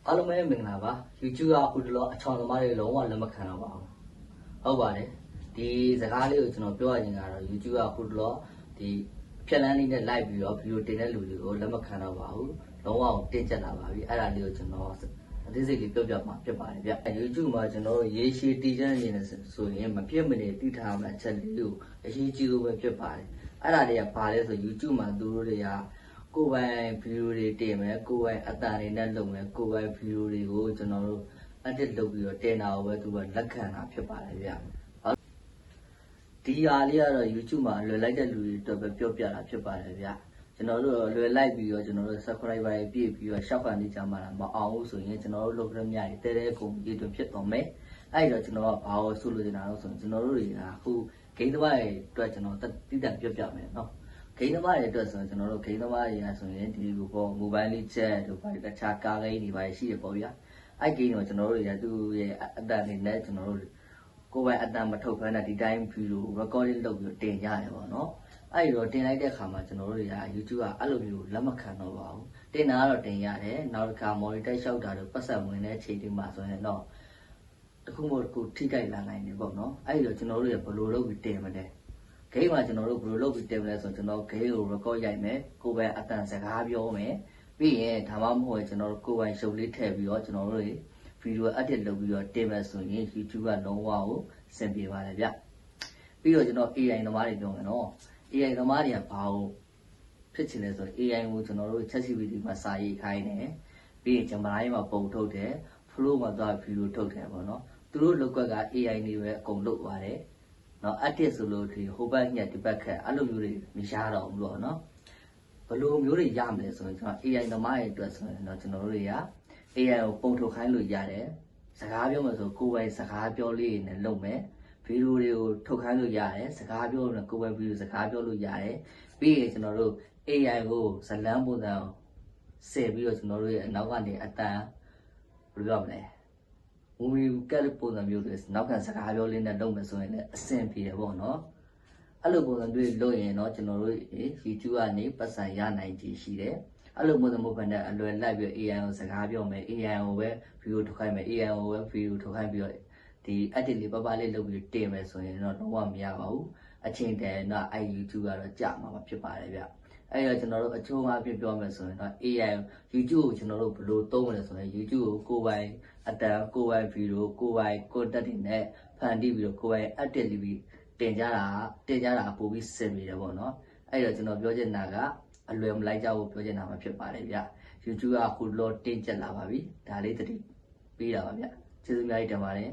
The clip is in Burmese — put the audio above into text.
အားလုံးပဲမင်္ဂလာပါ YouTube ကအခုတလောအချောင်သမားတွေလုံးဝလက်မခံတော့ပါဘူးဟုတ်ပါတယ်ဒီစကားလေးကိုကျွန်တော်ပြောရရင်ကတော့ YouTube ကအခုတလောဒီဖြက်လန်းလေးနဲ့ live ပြီးတော့ဗီဒီယိုတင်တဲ့လူတွေကိုလက်မခံတော့ပါဘူးလုံးဝတင်းကျပ်လာပါပြီအဲ့ဒါလေးကိုကျွန်တော်အသေးစိတ်လေးပြောပြမှာဖြစ်ပါတယ်ဗျ YouTube မှာကျွန်တော်ရေရှည်တည်ကြနေတယ်ဆိုရင်မပြတ်မနေတည်ထားမှအချက်လေးကိုအရေးကြီးလို့ပဲဖြစ်ပါတယ်အဲ့ဒါတွေကဘာလဲဆို YouTube မှာသူတို့တွေကကိုယ်ပိုင်ဗီဒီယိုတွေတင်မယ်ကိုယ်ပိုင်အတန်တွေနဲ့လုပ်မယ်ကိုယ်ပိုင်ဗီဒီယိုတွေကိုကျွန်တော်တို့ edit လုပ်ပြီးတော့တင်တာကိုပဲသူကလက်ခံတာဖြစ်ပါတယ်ဗျဒီအားလေးကတော့ YouTube မှာလွယ်လိုက်တဲ့လူတွေအတွက်ပဲပြောပြတာဖြစ်ပါတယ်ဗျကျွန်တော်တို့လွယ်လိုက်ပြီးတော့ကျွန်တော်တို့ subscriber တွေပြည့်ပြီးတော့ရှောက်ကန်နေကြမှာမအောင်ဘူးဆိုရင်ကျွန်တော်တို့လုပ်ရမြတွေတဲတဲကုန်ရည်တွင်ဖြစ်သွားမယ်အဲ့တော့ကျွန်တော်ကဘာလို့ဆုလို့နေတာလို့ဆိုရင်ကျွန်တော်တို့တွေကအခုဂိမ်းသမားတွေအတွက်ကျွန်တော်တိတန်ပြောပြမယ်နော်ဂိမ်းသမားတွေအတွက်ဆိုရင်ကျွန်တော်တို့ဂိမ်းသမားတွေကဆိုရင်ဒီလိုပေါ့ mobile legend တို့ဘာတခြားကားဂိမ်းတွေပါရှိရပေါ့ဗျာအဲ့ဂိမ်းတော့ကျွန်တော်တို့တွေကသူ့ရဲ့အတန်တွေနဲ့ကျွန်တော်တို့ကိုယ်ပိုင်အတန်မထုတ်ဖမ်းတဲ့ဒီတိုင်းဗီဒီယို recording လုပ်ပြီးတင်ကြရတယ်ပေါ့နော်အဲ့တော့တင်လိုက်တဲ့အခါမှာကျွန်တော်တို့တွေက YouTube ကအဲ့လိုမျိုးလက်မခံတော့ပါဘူးတင်တာကတော့တင်ရတယ်နောက်တစ်ခါ monitor လျှောက်တာတို့ပတ်စံဝင်တဲ့ချိန်တွေမှာဆိုရင်တော့တခုမှတခုထိကြိုက်လာနိုင်တယ်ပေါ့နော်အဲ့တော့ကျွန်တော်တို့ရဘယ်လိုလုပ်ပြီးတင်မလဲဂိမ်းမှာကျွန်တော်တို့ဘယ်လိုလုပ်ပြီးတင်မလဲဆိုတော့ကျွန်တော်ဂိမ်းကို record ရိုက်မယ်ကိုယ်ပိုင်အတန်စကားပြောမယ်ပြီးရင်ဒါမှမဟုတ်ကျွန်တော်တို့ကိုယ်ပိုင်ရှုပ်လေးထည့်ပြီးတော့ကျွန်တော်တို့ဗီဒီယို edit လုပ်ပြီးတော့တင်မယ်ဆိုရင် YouTube ကလုံးဝကိုစင်ပြေပါတယ်ဗျပြီးတော့ကျွန်တော် AI သမားတွေပြောမယ်နော် AI သမားတွေကဘာလို့ဖြစ်ချင်လဲဆိုတော့ AI ကိုကျွန်တော်တို့ ChatGPT မှာစာရေးခိုင်းတယ်ပြီးရင်ကျွန်မတိုင်းမှာပုံထုတ်တယ် flow မှာသွားဗီဒီယိုထုတ်တယ်ပေါ့နော်သူတို့လောက်က AI တွေပဲအကုန်လုပ်သွားတယ်နော် edit ဆိုလို့ဒီဟိုဘက်ညက်ဒီဘက်ခက်အဲ့လိုမျိုးတွေမရတော့ဘူးပေါ့နော်ဘယ်လိုမျိုးတွေရမလဲဆိုရင်ကျွန်တော် AI သမားတွေအတွက်ဆိုရင်တော့ကျွန်တော်တို့တွေက AI ကိုပုံထုတ်ခိုင်းလို့ရတယ်စကားပြောမှဆိုကိုယ်ပိုင်စကားပြောလေးနဲ့လုပ်မယ်ဗီဒီယိုတွေကိုထုတ်ခိုင်းလို့ရတယ်စကားပြောလို့ကိုယ်ပိုင်ဗီဒီယိုစကားပြောလို့ရတယ်ပြီးရင်ကျွန်တော်တို့ AI ကိုဇလန်းပုံစံဆယ်ပြီးတော့ကျွန်တော်တို့ရဲ့အနောက်ကနေအတန်ဘယ်လိုပြောမလဲ movie ကက်ပုံစံမျိုးတွေနောက်ခံစကားပြောလေးနဲ့လုပ်မယ်ဆိုရင်လည်းအဆင်ပြေတယ်ပေါ့နော်အဲ့လိုပုံစံတွေလုပ်ရင်တော့ကျွန်တော်တို့ YouTube ကနေပတ်စံရနိုင်ကြရှိတယ်အဲ့လိုပုံစံမျိုးပဲနဲ့အလွယ်လိုက်ပြီး AI ကိုစကားပြောမယ် AI ကိုပဲဗီဒီယိုထုတ်ခိုင်းမယ် AI ကိုပဲဗီဒီယိုထုတ်ခိုင်းပြီးတော့ဒီ edit လေးပပလေးလုပ်ပြီးတင်မယ်ဆိုရင်တော့တော့မရပါဘူးအချိန်တန်တော့အဲ့ YouTube ကတော့ကြာမှာဖြစ်ပါတယ်ဗျအဲ့တော့ကျွန်တော်တို့အချိုးအပြည့်ပြောမယ်ဆိုရင်တော့ AI YouTube ကိုကျွန်တော်တို့ဘယ်လိုသုံးမလဲဆိုရင် YouTube ကိုကိုယ်ပိုင်အတန်ကိုယ်ပိုင်ဗီဒီယိုကိုယ်ပိုင် content တွေနဲ့ဖန်တီးပြီးတော့ကိုယ်ပိုင် edit လေးပြီးတင်ကြတာပို့ပြီးစင်နေတယ်ပေါ့နော်အဲ့တော့ကျွန်တော်ပြောချင်တာကအလွယ်မလိုက်ကြဘူးပြောချင်တာမှဖြစ်ပါတယ်ဗျ YouTube ကအခုလောတင်းကျပ်လာပါပြီဒါလေးတတိပေးတာပါဗျကျေးဇူးများကြီးတင်ပါတယ်